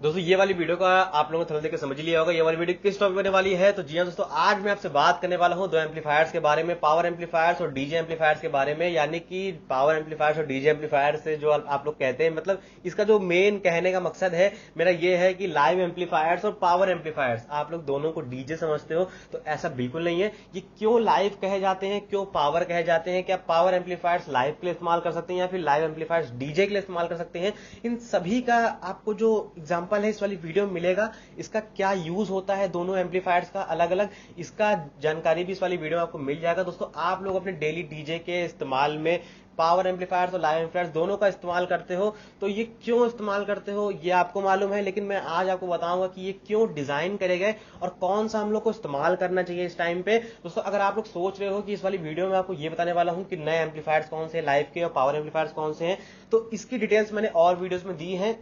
दोस्तों ये वाली वीडियो का आप लोगों ने थंबनेल देख के समझ ही लिया होगा ये वाली वीडियो किस टॉपिक होने वाली है। तो जी हाँ दोस्तों, आज मैं आपसे बात करने वाला हूँ दो एम्पलीफायर्स के बारे में, पावर एम्पलीफायर्स और डीजे एम्पलीफायर्स के बारे में। यानी कि पावर एम्पलीफायर्स और डीजे एम्पलीफायर्स से जो आप लोग कहते हैं, मतलब इसका जो मेन कहने का मकसद है मेरा ये है कि लाइव एम्पलीफायर्स और पावर एम्पलीफायर्स आप लोग दोनों को डीजे समझते हो, तो ऐसा बिल्कुल नहीं है। ये क्यों लाइव कहे जाते हैं, क्यों पावर कहे जाते हैं, क्या पावर एम्पलीफायर्स लाइव के लिए इस्तेमाल कर सकते हैं या फिर लाइव एम्पलीफायर्स डीजे के लिए इस्तेमाल कर सकते हैं, इन सभी का आपको जो एग्जांपल है इस वाली वीडियो में मिलेगा। इसका क्या यूज होता है दोनों एम्पलीफायर्स का अलग अलग, इसका जानकारी भी इस वाली वीडियो में आपको मिल जाएगा। दोस्तों आप लोग अपने डेली डीजे के इस्तेमाल में पावर एम्पलीफायर्स और लाइव एम्पलीफायर्स दोनों का इस्तेमाल करते हो, तो ये क्यों इस्तेमाल करते हो ये आपको मालूम है, लेकिन मैं आज आपको बताऊंगा कि ये क्यों डिजाइन करे गए और कौन सा हम लोग को इस्तेमाल करना चाहिए इस टाइम पे। दोस्तों अगर आप लोग सोच रहे हो कि इस वाली वीडियो में आपको ये बताने वाला हूं कि नए एम्पलीफायर्स कौन से हैं, लाइव के और पावर एम्पलीफायर्स कौन से हैं, तो इसकी डिटेल्स मैंने और वीडियोस में दी हैं।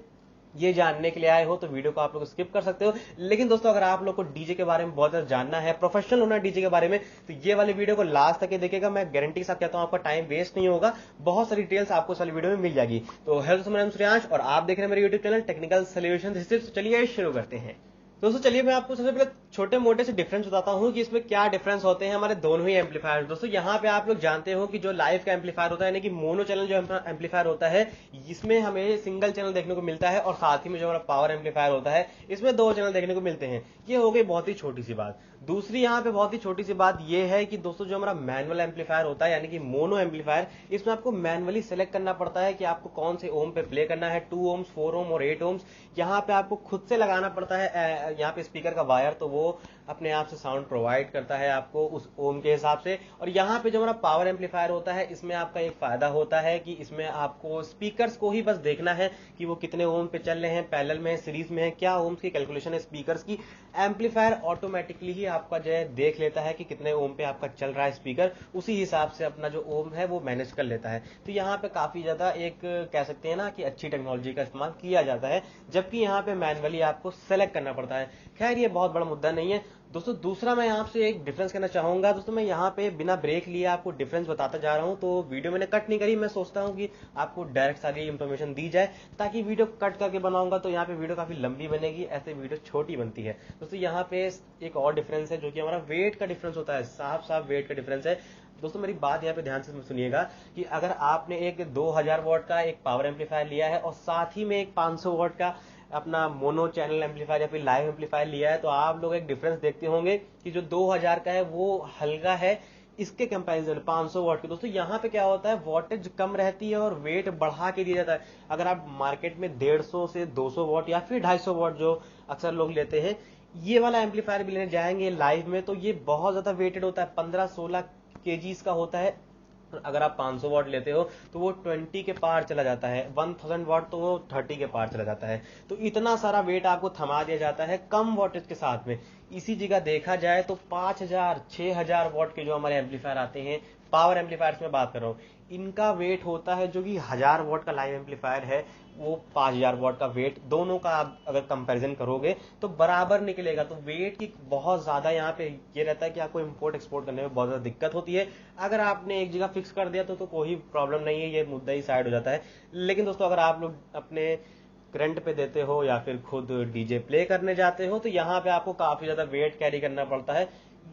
ये जानने के लिए आए हो तो वीडियो को आप लोग स्किप कर सकते हो। लेकिन दोस्तों अगर आप लोग को डीजे के बारे में बहुत ज्यादा जानना है, प्रोफेशनल होना है डीजे के बारे में, तो ये वाली वीडियो को लास्ट तक देखिएगा। मैं गारंटी के साथ कहता हूं आपका टाइम वेस्ट नहीं होगा, बहुत सारी डिटेल्स आपको इस वाली वीडियो में मिल जाएगी। तो हेलो दोस्तों, मेरा नाम सूर्यांश और आप देख रहे हैं मेरे यूट्यूब चैनल टेक्निकल सॉल्यूशन। चलिए शुरू करते हैं। दोस्तों चलिए मैं आपको सबसे पहले छोटे मोटे से डिफरेंस बताता हूं कि इसमें क्या डिफरेंस होते हैं हमारे दोनों ही एम्पलीफायर। दोस्तों यहाँ पे आप लोग जानते हो कि जो लाइव का एम्पलीफायर होता है, यानी कि मोनो चैनल जो एम्पलीफायर होता है, इसमें हमें सिंगल चैनल देखने को मिलता है, और साथ ही में जो हमारा पावर एम्पलीफायर होता है इसमें दो चैनल देखने को मिलते हैं। ये हो गई बहुत ही छोटी सी बात। दूसरी यहाँ पे बहुत ही छोटी सी बात यह है कि दोस्तों जो हमारा मैनुअल एम्पलीफायर होता है, यानी कि मोनो एम्पलीफायर, इसमें आपको मैनुअली सेलेक्ट करना पड़ता है कि आपको कौन से ओम पे प्ले करना है, 2 ओम्स, 4 ओम और 8 ओम्स। यहाँ पे आपको खुद से लगाना पड़ता है। यहाँ पे स्पीकर का वायर तो वो अपने आप से साउंड प्रोवाइड करता है आपको उस ओम के हिसाब से। और यहाँ पे जो हमारा पावर एम्पलीफायर होता है, इसमें आपका एक फायदा होता है कि इसमें आपको स्पीकर्स को ही बस देखना है कि वो कितने ओम पे चल रहे हैं, पैरेलल में है, सीरीज में है, क्या ओम्स की कैलकुलेशन है स्पीकर्स की। एम्पलीफायर ऑटोमेटिकली ही आपका जो है देख लेता है कि कितने ओम पे आपका चल रहा है स्पीकर, उसी हिसाब से अपना जो ओम है वो मैनेज कर लेता है। तो यहाँ पे काफी ज्यादा एक कह सकते हैं ना कि अच्छी टेक्नोलॉजी का इस्तेमाल किया जाता है, जबकि यहाँ पे मैनुअली आपको सेलेक्ट करना पड़ता है। खैर ये बहुत बड़ा मुद्दा नहीं है। दोस्तों दूसरा मैं आपसे एक डिफरेंस कहना चाहूंगा। दोस्तों मैं यहाँ पे बिना ब्रेक लिए आपको डिफरेंस बताता जा रहा हूँ, तो वीडियो मैंने कट नहीं करी। मैं सोचता हूँ कि आपको डायरेक्ट सारी इंफॉर्मेशन दी जाए, ताकि वीडियो कट करके बनाऊंगा तो यहाँ पे वीडियो काफी लंबी बनेगी, ऐसे वीडियो छोटी बनती है। दोस्तों यहाँ पे एक और डिफरेंस है जो कि हमारा वेट का डिफरेंस होता है, साफ साफ वेट का डिफरेंस है। दोस्तों मेरी बात यहाँ पे ध्यान से सुनिएगा कि अगर आपने एक 2000 वॉट का एक पावर एम्पलीफायर लिया है और साथ ही में एक 500 वॉट का अपना मोनो चैनल एम्पलीफायर या फिर लाइव एम्पलीफायर लिया है, तो आप लोग एक डिफरेंस देखते होंगे कि जो 2000 का है वो हल्का है इसके कंपैरिजन 500 वॉट के। दोस्तों यहाँ पे क्या होता है, वॉटेज कम रहती है और वेट बढ़ा के दिया जाता है। अगर आप मार्केट में 150 से 200 वॉट या फिर 250 वॉट जो अक्सर लोग लेते हैं, ये वाला एम्पलीफायर भी लेने जाएंगे लाइव में, तो ये बहुत ज्यादा वेटेड होता है, 15-16 केजीज का होता है। अगर आप 500 वॉट लेते हो तो वो 20 के पार चला जाता है, 1000 वॉट तो वो 30 के पार चला जाता है। तो इतना सारा वेट आपको थमा दिया जाता है कम वॉटेज के साथ में। इसी जगह देखा जाए तो 5000 6000 वॉट के जो हमारे एम्पलीफायर आते हैं, पावर एम्पलीफायर्स में बात कर रहा हूँ, इनका वेट होता है जो कि 1000 वॉट का लाइव एम्पलीफायर है, वो 5000 वॉट का वेट, दोनों का आप अगर कंपैरिजन करोगे तो बराबर निकलेगा। तो वेट की बहुत ज्यादा यहाँ पे ये रहता है कि आपको इंपोर्ट एक्सपोर्ट करने में बहुत ज्यादा दिक्कत होती है। अगर आपने एक जगह फिक्स कर दिया तो कोई प्रॉब्लम नहीं है, ये मुद्दा ही साइड हो जाता है। लेकिन दोस्तों अगर आप लोग अपने करंट पे देते हो या फिर खुद डीजे प्ले करने जाते हो, तो यहाँ पे आपको काफी ज्यादा वेट कैरी करना पड़ता है।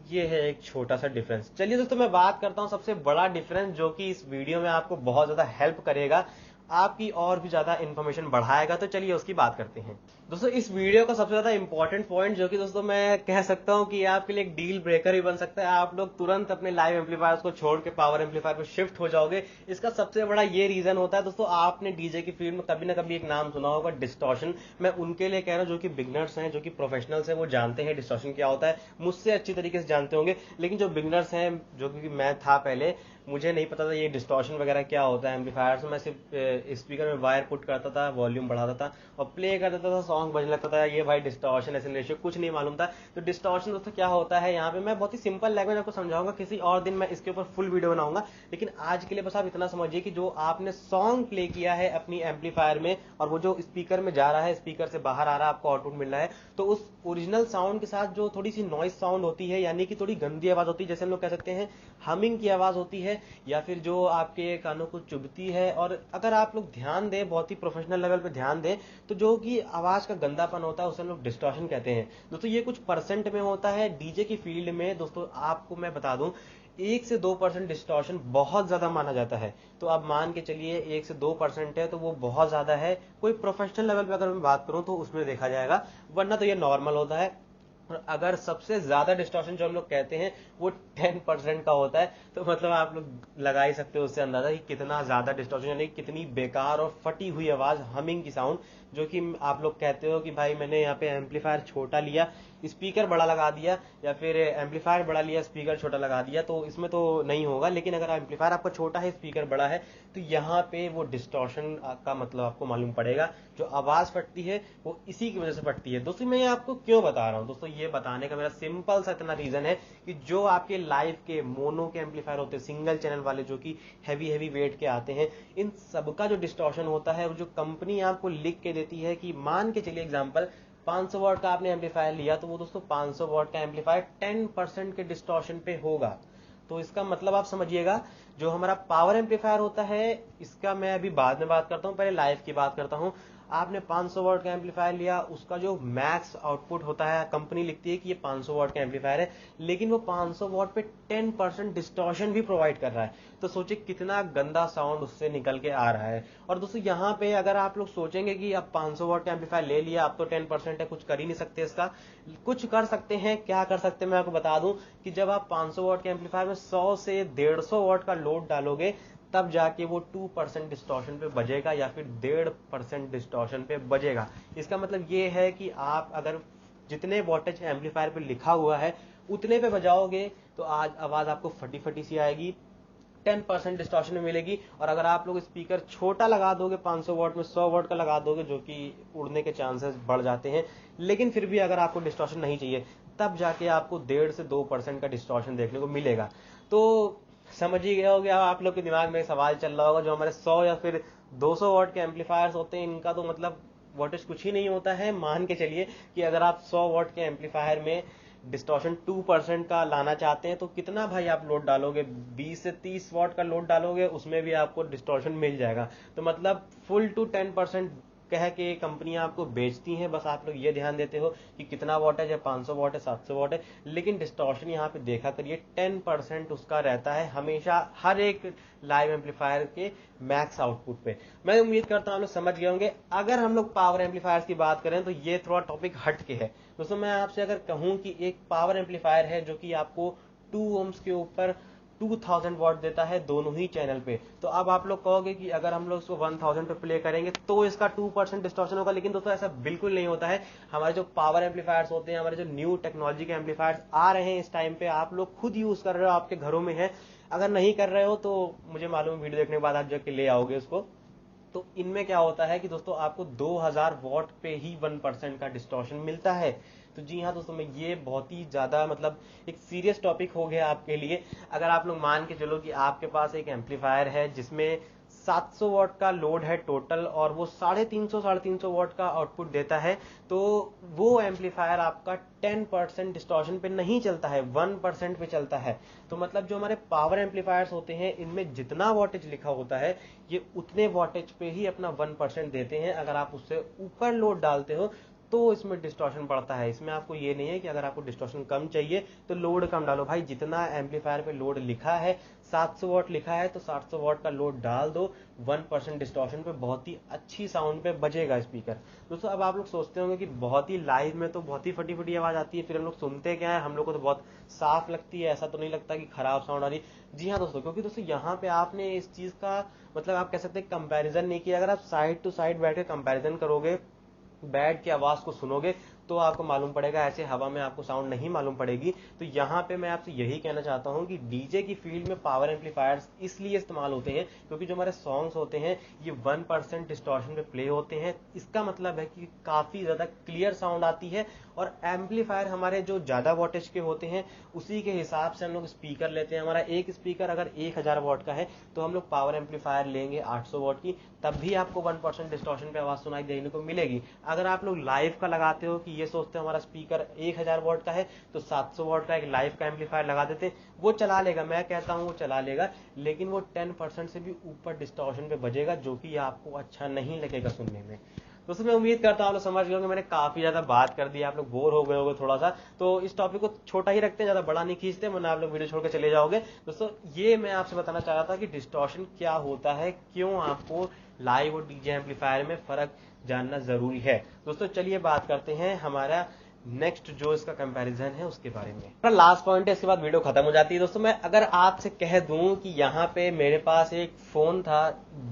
ये है एक छोटा सा डिफरेंस। चलिए दोस्तों मैं बात करता हूँ सबसे बड़ा डिफरेंस, जो कि इस वीडियो में आपको बहुत ज्यादा हेल्प करेगा, आपकी और भी ज्यादा इंफॉर्मेशन बढ़ाएगा। तो चलिए उसकी बात करते हैं। दोस्तों इस वीडियो का सबसे ज्यादा इंपॉर्टेंट पॉइंट, जो कि दोस्तों मैं कह सकता हूं कि आपके लिए एक डील ब्रेकर भी बन सकता है, आप लोग तुरंत अपने लाइव एम्पलीफायर्स को छोड़ के पावर एम्पलीफायर पर शिफ्ट हो जाओगे, इसका सबसे बड़ा ये रीजन होता है। दोस्तों आपने डीजे की फील्ड में कभी ना कभी एक नाम सुना होगा, डिस्टॉर्शन। मैं उनके लिए कह रहा हूं जो कि बिगनर्स हैं, जो कि प्रोफेशनल्स हैं, वो जानते हैं डिस्टॉर्शन क्या होता है, मुझसे अच्छी तरीके से जानते होंगे। लेकिन जो बिगनर्स हैं, जो कि मैं था पहले, मुझे नहीं पता था ये डिस्टॉर्शन वगैरह क्या होता है एम्पलीफायर से। मैं सिर्फ स्पीकर में वायर पुट करता था, वॉल्यूम बढ़ाता था और प्ले कर देता था, सॉन्ग बजने लगता था, ये भाई डिस्टॉर्शन ऐसे रेशियो कुछ नहीं मालूम था। तो डिस्टॉर्शन दोस्तों क्या होता है, यहाँ पे मैं बहुत ही सिंपल लैंग्वेज आपको समझाऊंगा, किसी और दिन मैं इसके ऊपर फुल वीडियो बनाऊंगा। लेकिन आज के लिए बस आप इतना समझिए कि जो आपने सॉन्ग प्ले किया है अपनी एम्पलीफायर में और वो जो स्पीकर में जा रहा है, स्पीकर से बाहर आ रहा है, आपको आउटपुट मिल रहा है, तो उस ओरिजिनल साउंड के साथ जो थोड़ी सी नॉइस साउंड होती है, यानी कि थोड़ी गंदी आवाज होती है, जैसे हम लोग कह सकते हैं हमिंग की आवाज होती है, है या फिर जो आपके कानों को चुभती है। और अगर आप लोग ध्यान दें, बहुत ही प्रोफेशनल लेवल पे ध्यान दें, तो जो कि आवाज का गंदापन होता है उसे हम लोग डिस्टॉर्शन कहते हैं दोस्तों। ये कुछ परसेंट में होता है डीजे की फील्ड में दोस्तों। आपको मैं बता दूं, 1 से 2% डिस्टॉर्शन बहुत ज्यादा माना जाता है। तो आप मान के चलिए 1 से 2% है तो वो बहुत ज्यादा है। कोई प्रोफेशनल लेवल पे अगर मैं बात करूं तो उसमें देखा जाएगा, वरना तो ये नॉर्मल होता है। और अगर सबसे ज्यादा डिस्टॉर्शन जो हम लोग कहते हैं वो 10% का होता है, तो मतलब आप लोग लगा ही सकते हो उससे अंदाजा कि कितना ज्यादा डिस्टॉर्शन, यानी कितनी बेकार और फटी हुई आवाज, हमिंग की साउंड, जो कि आप लोग कहते हो कि भाई मैंने यहाँ पे एम्पलीफायर छोटा लिया, स्पीकर बड़ा लगा दिया, या फिर एम्पलीफायर बड़ा लिया, स्पीकर छोटा लगा दिया, तो इसमें तो नहीं होगा। लेकिन अगर एम्पलीफायर आपका छोटा है, स्पीकर बड़ा है, तो यहाँ पे वो डिस्टॉर्शन का मतलब आपको मालूम पड़ेगा। जो आवाज फटती है वो इसी की वजह से फटती है दोस्तों। मैं ये आपको क्यों बता रहा हूँ दोस्तों, ये बताने का मेरा सिंपल सा इतना रीजन है कि जो आपके लाइव के मोनो के एम्पलीफायर होते हैं, सिंगल चैनल वाले, जो कि हैवी वेट के आते हैं, इन सबका जो डिस्टॉर्शन होता है, वो जो कंपनी आपको लिख के देती है कि मान के चलिए एग्जांपल 500 वॉट का आपने एम्पलीफायर लिया, तो वो दोस्तों 500 वॉट का एम्पलीफायर 10% के डिस्टॉर्शन पे होगा। तो इसका मतलब आप समझिएगा, जो हमारा पावर एम्पलीफायर होता है, इसका मैं अभी बाद में बात करता हूं, पहले लाइव की बात करता हूं। आपने 500 वॉट का एम्पलीफायर लिया, उसका जो मैक्स आउटपुट होता है, कंपनी लिखती है कि ये 500 वॉट का एम्पलीफायर है, लेकिन वो 500 वॉट पे 10% डिस्टॉर्शन भी प्रोवाइड कर रहा है। तो सोचिए कितना गंदा साउंड उससे निकल के आ रहा है। और दोस्तों यहाँ पे अगर आप लोग सोचेंगे कि अब 500 वॉट का एम्पलीफायर ले लिया, अब तो 10% है, कुछ कर ही नहीं सकते इसका। कुछ कर सकते हैं, क्या कर सकते हैं मैं आपको बता दूं कि जब आप 500 वॉट के एम्पलीफायर में 100 से 150 वॉट का लोड डालोगे, तब जाके वो 2% डिस्टॉर्शन पे बजेगा, या फिर 1.5% डिस्टॉर्शन पे बजेगा। इसका मतलब ये है कि आप अगर जितने वोल्टेज एम्पलीफायर पे लिखा हुआ है उतने पे बजाओगे, तो आज आवाज आपको फटी फटी सी आएगी, 10% डिस्टॉर्शन में मिलेगी। और अगर आप लोग स्पीकर छोटा लगा दोगे, 500 वॉट में 100 वॉट का लगा दोगे, जो कि उड़ने के चांसेस बढ़ जाते हैं, लेकिन फिर भी अगर आपको डिस्टॉर्शन नहीं चाहिए, तब जाके आपको 1.5 से 2% का डिस्टॉर्शन देखने को मिलेगा। तो समझ ही गए होगे आप लोग के दिमाग में सवाल चल रहा होगा, जो हमारे 100 या फिर 200 वॉट के एम्पलीफायर्स होते हैं, इनका तो मतलब वोल्टेज कुछ ही नहीं होता है। मान के चलिए कि अगर आप 100 वॉट के एम्पलीफायर में डिस्टॉर्शन 2% का लाना चाहते हैं, तो कितना भाई आप लोड डालोगे, 20 से 30 वॉट का लोड डालोगे, उसमें भी आपको डिस्टॉर्शन मिल जाएगा। तो मतलब फुल टू 10% कह के कंपनियां आपको बेचती हैं, बस आप लोग ये ध्यान देते हो कि कितना वॉट है, जब 500 वॉट है, 700 वॉट है, लेकिन डिस्टॉर्शन यहाँ पे देखा करिए 10% उसका रहता है हमेशा, हर एक लाइव एम्पलीफायर के मैक्स आउटपुट पे। मैं उम्मीद करता हूँ आप लोग समझ गए होंगे। अगर हम लोग पावर एम्पलीफायर्स की बात करें तो ये थोड़ा टॉपिक हट के है दोस्तों। मैं आपसे अगर कहूं कि एक पावर एम्पलीफायर है जो कि आपको 2 ओम्स के ऊपर 2000 वॉट देता है दोनों ही चैनल पे, तो अब आप लोग कहोगे कि अगर हम लोग इसको 1000 पे प्ले करेंगे तो इसका 2% डिस्टॉर्शन होगा, लेकिन दोस्तों ऐसा बिल्कुल नहीं होता है। हमारे जो पावर एम्पलीफायर्स होते हैं, हमारे जो न्यू टेक्नोलॉजी के एम्पलीफायर्स आ रहे हैं इस टाइम पे, आप लोग खुद यूज कर रहे हो, आपके घरों में है, अगर नहीं कर रहे हो तो मुझे मालूम, वीडियो देखने के बाद आप जाके ले आओगे उसको। तो इनमें क्या होता है कि दोस्तों आपको 2000 वॉट पे ही 1% का डिस्टॉर्शन मिलता है। तो जी हाँ दोस्तों, मैं ये बहुत ही ज्यादा मतलब एक सीरियस टॉपिक हो गया आपके लिए। अगर आप लोग मान के चलो कि आपके पास एक एम्पलीफायर है जिसमें 700 वॉट का लोड है टोटल, और वो 350 वॉट का आउटपुट देता है, तो वो एम्पलीफायर आपका 10% डिस्टॉर्शन पे नहीं चलता है, 1% पे चलता है। तो मतलब जो हमारे पावर एम्पलीफायर्स होते हैं, इनमें जितना वॉटेज लिखा होता है, ये उतने वॉटेज पे ही अपना 1% देते हैं। अगर आप उससे ऊपर लोड डालते हो तो इसमें डिस्टॉर्शन बढ़ता है। इसमें आपको ये नहीं है कि अगर आपको डिस्टॉर्शन कम चाहिए तो लोड कम डालो, भाई जितना एम्पलीफायर पे लोड लिखा है, 700 वॉट लिखा है तो 700 वॉट का लोड डाल दो, 1% डिस्टॉर्शन पे बहुत ही अच्छी साउंड पे बजेगा स्पीकर। दोस्तों अब आप लोग सोचते होंगे कि बहुत ही लाइव में तो बहुत ही फटी फटी आवाज आती है, फिर हम लोग सुनते क्या है, हम लोग को तो बहुत साफ लगती है, ऐसा तो नहीं लगता कि खराब साउंड आ रही। जी हाँ दोस्तों, क्योंकि दोस्तों यहाँ पे आपने इस चीज का मतलब आप कह सकते हैं कंपैरिजन नहीं किया। अगर आप साइड टू साइड बैठ के कंपैरिजन करोगे, बैठ के आवाज को सुनोगे, तो आपको मालूम पड़ेगा, ऐसे हवा में आपको साउंड नहीं मालूम पड़ेगी। तो यहाँ पे मैं आपसे यही कहना चाहता हूँ कि डीजे की फील्ड में पावर एम्पलीफायर्स इसलिए इस्तेमाल होते हैं क्योंकि जो हमारे सॉन्ग्स होते हैं ये 1% डिस्टॉर्शन पे प्ले होते हैं। इसका मतलब है कि काफी ज्यादा क्लियर साउंड आती है, और एम्पलीफायर हमारे जो ज्यादा वोल्टेज के होते हैं उसी के हिसाब से हम लोग स्पीकर लेते हैं। हमारा एक स्पीकर अगर 1000 वॉट का है तो हम लोग पावर एम्पलीफायर लेंगे 800 वॉट की, तब भी आपको 1% डिस्टॉर्शन पे आवाज सुनाई देने को मिलेगी। अगर आप लोग लाइव का लगाते हो कि ये सोचते हैं हमारा स्पीकर 1000 वॉट का है तो 700 वॉट का एक लाइव का एम्पलीफायर लगा देते, वो चला लेगा, मैं कहता हूँ वो चला लेगा, लेकिन वो 10% से भी ऊपर डिस्टॉर्शन पे बजेगा, जो कि आपको अच्छा नहीं लगेगा सुनने में। दोस्तों मैं उम्मीद करता हूँ आप लोग समझ गए होंगे, मैंने काफी ज्यादा बात कर दी, आप लोग बोर हो गए होंगे थोड़ा सा, तो इस टॉपिक को छोटा ही रखते हैं, ज्यादा बड़ा नहीं खींचते, वरना आप लोग वीडियो छोड़ के चले जाओगे। दोस्तों ये मैं आपसे बताना चाह रहा था कि डिस्टॉर्शन क्या होता है, क्यों आपको लाइव और डीजे एम्पलीफायर में फर्क जानना जरूरी है। दोस्तों चलिए बात करते हैं हमारा नेक्स्ट जो इसका कंपैरिजन है उसके बारे में। लास्ट पॉइंट है, इसके बाद वीडियो खत्म हो जाती है। दोस्तों मैं अगर आपसे कह दूं कि यहाँ पे मेरे पास एक फोन था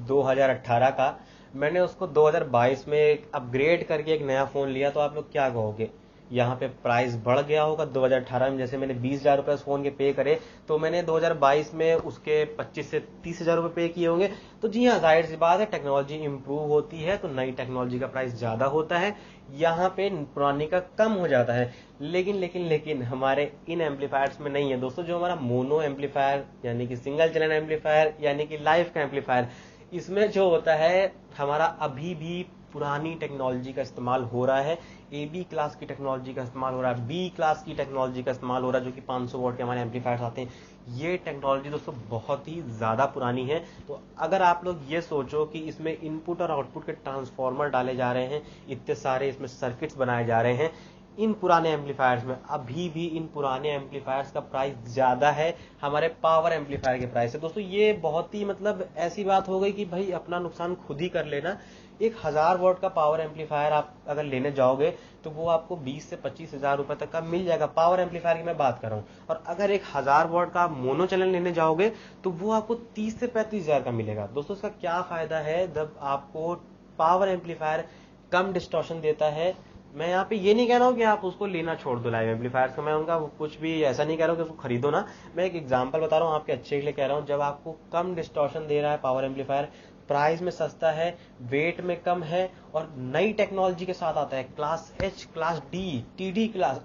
2018 का, मैंने उसको 2022 में अपग्रेड करके एक नया फोन लिया, तो आप लोग क्या कहोगे? यहाँ पे प्राइस बढ़ गया होगा। 2018 में जैसे मैंने 20,000 रुपए उस फोन के पे करे, तो मैंने 2022 में उसके 25 से 30,000 रुपए पे किए होंगे। तो जी हाँ, जाहिर सी बात है, टेक्नोलॉजी इंप्रूव होती है तो नई टेक्नोलॉजी का प्राइस ज्यादा होता है, यहाँ पे पुरानी का कम हो जाता है। लेकिन हमारे इन एम्पलीफायर्स में नहीं है दोस्तों। जो हमारा मोनो एम्पलीफायर यानी कि सिंगल चैनल एम्पलीफायर यानी कि लाइव का एम्पलीफायर, इसमें जो होता है हमारा अभी भी पुरानी टेक्नोलॉजी का इस्तेमाल हो रहा है, AB क्लास की टेक्नोलॉजी का इस्तेमाल हो रहा है, B क्लास की टेक्नोलॉजी का इस्तेमाल हो रहा है, जो कि 500 वॉट के हमारे एम्पलीफायर्स आते हैं। ये टेक्नोलॉजी दोस्तों बहुत ही ज्यादा पुरानी है। तो अगर आप लोग ये सोचो कि इसमें इनपुट और आउटपुट के ट्रांसफॉर्मर डाले जा रहे हैं, इतने सारे इसमें सर्किट्स बनाए जा रहे हैं, इन पुराने एम्पलीफायर्स में अभी भी इन पुराने एम्पलीफायर्स का प्राइस ज्यादा है हमारे पावर एम्पलीफायर के प्राइस से। दोस्तों ये बहुत ही मतलब ऐसी बात हो गई कि भाई अपना नुकसान खुद ही कर लेना। एक 1000 वॉट का पावर एम्पलीफायर आप अगर लेने जाओगे तो वो आपको 20 से 25,000 रुपए तक का मिल जाएगा, पावर एम्पलीफायर की मैं बात कर रहा हूँ। और अगर एक 1000 वॉट का मोनो चैनल लेने जाओगे तो वो आपको 30 से 35,000 का मिलेगा। दोस्तों इसका क्या फायदा है जब आपको पावर एम्पलीफायर कम डिस्टॉर्शन देता है। मैं यहाँ पे ये नहीं कह रहा हूँ कि आप उसको लेना छोड़ दो लाइव एम्पलीफायर्स का, मैं उनका कुछ भी ऐसा नहीं कह रहा हूँ कि उसको खरीदो ना। मैं एक एग्जांपल बता रहा हूँ आपके अच्छे के लिए कह रहा हूँ। जब आपको कम डिस्टॉर्शन दे रहा है पावर एम्पलीफायर, प्राइस में सस्ता है, वेट में कम है और नई टेक्नोलॉजी के साथ आता है, class H, class D, TD class,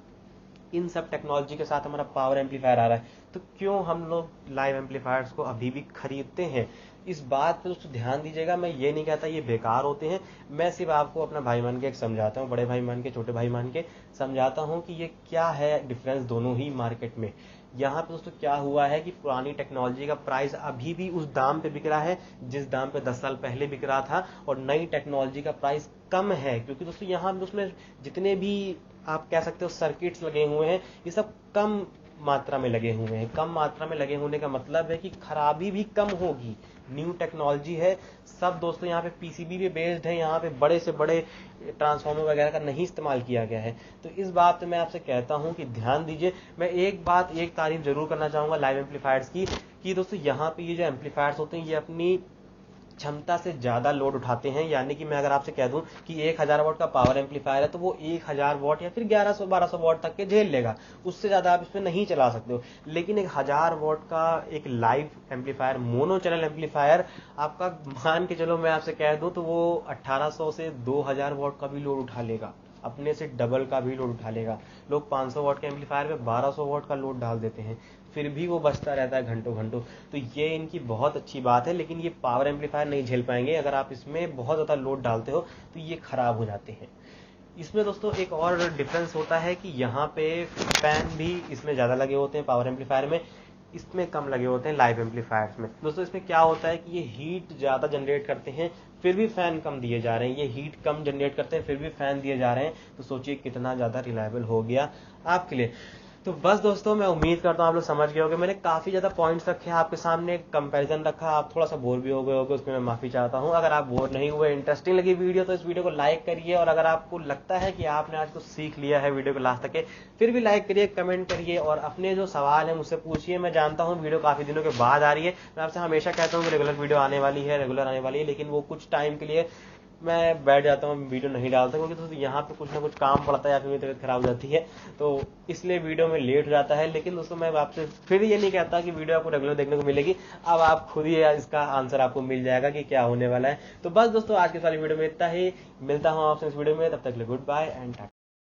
इन सब टेक्नोलॉजी के साथ हमारा पावर एम्पलीफायर आ रहा है, तो क्यों हम लोग लाइव एम्पलीफायर्स को अभी भी खरीदते हैं? इस बात पे दोस्तों ध्यान दीजिएगा। मैं ये नहीं कहता ये बेकार होते हैं, मैं सिर्फ आपको अपना भाई मान के एक समझाता हूँ, बड़े भाई मान के, छोटे भाई मान के समझाता हूँ कि ये क्या है डिफरेंस दोनों ही मार्केट में। यहाँ पे दोस्तों क्या हुआ है कि पुरानी टेक्नोलॉजी का प्राइस अभी भी उस दाम पे बिक रहा है जिस दाम पे 10 साल पहले बिक रहा था, और नई टेक्नोलॉजी का प्राइस कम है, क्योंकि दोस्तों यहाँ उसमें जितने भी आप कह सकते हो सर्किट्स लगे हुए हैं, ये सब कम मात्रा में लगे हुए हैं। कम मात्रा में लगे होने का मतलब है कि खराबी भी कम होगी, न्यू टेक्नोलॉजी है सब दोस्तों। यहाँ पे PCB भी बेस्ड है, यहाँ पे बड़े से बड़े ट्रांसफार्मर वगैरह का नहीं इस्तेमाल किया गया है। तो इस बात पे मैं आपसे कहता हूँ कि ध्यान दीजिए। मैं एक तारीफ जरूर करना चाहूंगा लाइव एम्पलीफायर्स की, कि दोस्तों यहाँ पे ये जो एम्पलीफायर्स होते हैं ये अपनी क्षमता से ज्यादा लोड उठाते हैं। यानी कि मैं अगर आपसे कह दूं कि 1000 वॉट का पावर एम्पलीफायर है तो वो 1000 वॉट या फिर 1100-1200 वॉट तक के झेल लेगा, उससे ज्यादा आप इसमें नहीं चला सकते हो। लेकिन एक 1000 वॉट का एक live amplifier, mono channel amplifier, आपका मान के चलो मैं आपसे कह दूं तो वो 1800 से 2000 वॉट का भी लोड उठा लेगा, अपने से डबल का भी लोड उठा लेगा। लोग 500 वॉट के एम्पलीफायर पे 1200 वॉट का लोड डाल देते हैं, फिर भी वो बचता रहता है घंटों घंटों। तो ये इनकी बहुत अच्छी बात है, लेकिन ये पावर एम्पलीफायर नहीं झेल पाएंगे। अगर आप इसमें बहुत ज्यादा लोड डालते हो तो ये खराब हो जाते हैं। इसमें दोस्तों एक और डिफरेंस होता है कि यहाँ पे फैन भी इसमें ज्यादा लगे होते हैं पावर एम्पलीफायर में, इसमें कम लगे होते हैं लाइव एम्पलीफायर्स में। दोस्तों इसमें क्या होता है कि ये हीट ज्यादा जनरेट करते हैं फिर भी फैन कम दिए जा रहे हैं, ये हीट कम जनरेट करते हैं फिर भी फैन दिए जा रहे हैं, तो सोचिए कितना ज्यादा रिलायबल हो गया आपके लिए। तो बस दोस्तों मैं उम्मीद करता हूँ आप लोग समझ गए होंगे। मैंने काफी ज्यादा पॉइंट्स रखे हैं आपके सामने, कंपैरिजन रखा, आप थोड़ा सा बोर भी हो गए होंगे, उसमें मैं माफी चाहता हूँ। अगर आप बोर नहीं हुए, इंटरेस्टिंग लगी वीडियो तो इस वीडियो को लाइक करिए, और अगर आपको लगता है कि आपने आज कुछ सीख लिया है वीडियो को लास्ट तक के, फिर भी लाइक करिए, कमेंट करिए और अपने जो सवाल है मुझसे पूछिए। मैं जानता हूँ वीडियो काफी दिनों के बाद आ रही है, मैं आपसे हमेशा कहता हूँ कि रेगुलर वीडियो आने वाली है, रेगुलर आने वाली है, लेकिन वो कुछ टाइम के लिए मैं बैठ जाता हूँ, वीडियो नहीं डालता, क्योंकि दोस्तों यहाँ पे कुछ ना कुछ काम पड़ता है या फिर मेरी तबीयत खराब हो जाती है, तो इसलिए वीडियो में लेट हो जाता है। लेकिन दोस्तों मैं आपसे फिर ये नहीं कहता कि वीडियो आपको रेगुलर देखने को मिलेगी, अब आप खुद ही इसका आंसर आपको मिल जाएगा कि क्या होने वाला है। तो बस दोस्तों आज के सारी वीडियो में इतना ही, मिलता हूँ आपसे इस वीडियो में, तब तक के लिए गुड बाय एंड टाटा।